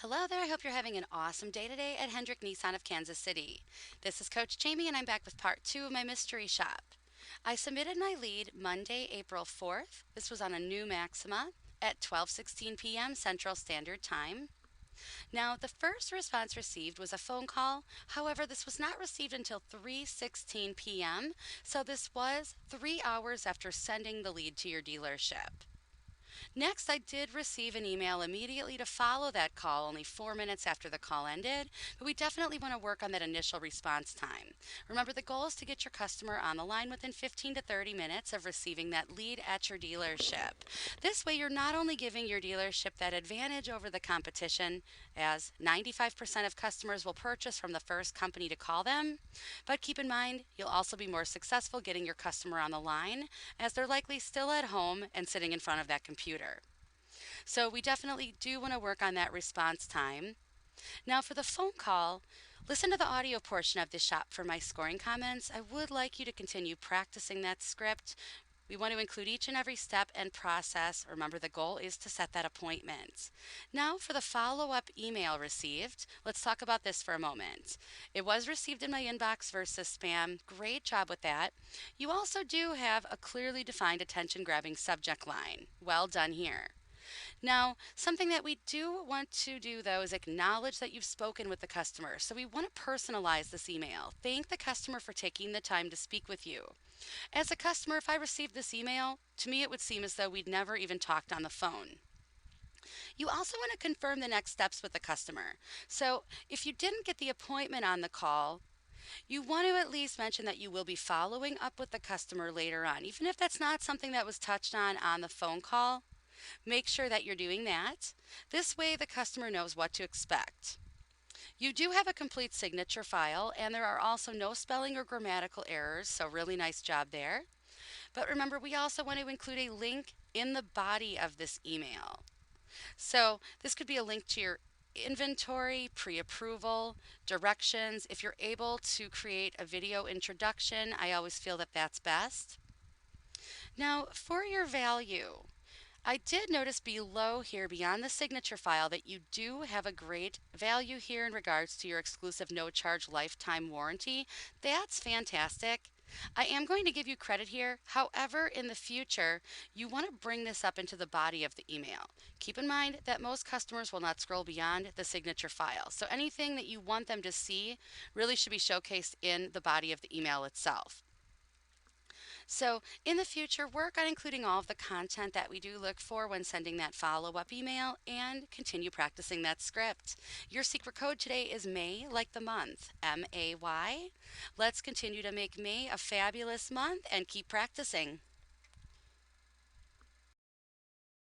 Hello there. I hope you're having an awesome day today at Hendrick Nissan of Kansas City. This is Coach Jamie, and I'm back with part two of my mystery shop. I submitted my lead Monday, April 4th. This was on a new Maxima at 12:16 p.m. Central Standard Time. Now, the first response received was a phone call. However, this was not received until 3:16 p.m., so this was 3 hours after sending the lead to your dealership. Next, I did receive an email immediately to follow that call, only 4 minutes after the call ended, but we definitely want to work on that initial response time. Remember, the goal is to get your customer on the line within 15 to 30 minutes of receiving that lead at your dealership. This way, you're not only giving your dealership that advantage over the competition, as 95% of customers will purchase from the first company to call them, but keep in mind, you'll also be more successful getting your customer on the line, as they're likely still at home and sitting in front of that computer. So we definitely do want to work on that response time. Now, for the phone call, listen to the audio portion of the shop for my scoring comments. I would like you to continue practicing that script. We want to include each and every step and process. Remember, the goal is to set that appointment. Now, for the follow up email received, let's talk about this for a moment. It was received in my inbox versus spam. Great job with that. You also do have a clearly defined attention grabbing subject line. Well done here. Now, something that we do want to do though is acknowledge that you've spoken with the customer. So we want to personalize this email. Thank the customer for taking the time to speak with you. As a customer, if I received this email, to me it would seem as though we'd never even talked on the phone. You also want to confirm the next steps with the customer. So if you didn't get the appointment on the call, you want to at least mention that you will be following up with the customer later on. Even if that's not something that was touched on the phone call, make sure that you're doing that. This way, the customer knows what to expect. You do have a complete signature file, and there are also no spelling or grammatical errors, so really nice job there. But remember, we also want to include a link in the body of this email. So this could be a link to your inventory, pre-approval, directions. If you're able to create a video introduction, I always feel that that's best. Now, for your value, I did notice below here, beyond the signature file, that you do have a great value here in regards to your exclusive no charge lifetime warranty. That's fantastic. I am going to give you credit here. However, in the future, you want to bring this up into the body of the email. Keep in mind that most customers will not scroll beyond the signature file. So anything that you want them to see really should be showcased in the body of the email itself. So in the future, work on including all of the content that we do look for when sending that follow-up email and continue practicing that script. Your secret code today is May, like the month, M-A-Y. Let's continue to make May a fabulous month and keep practicing.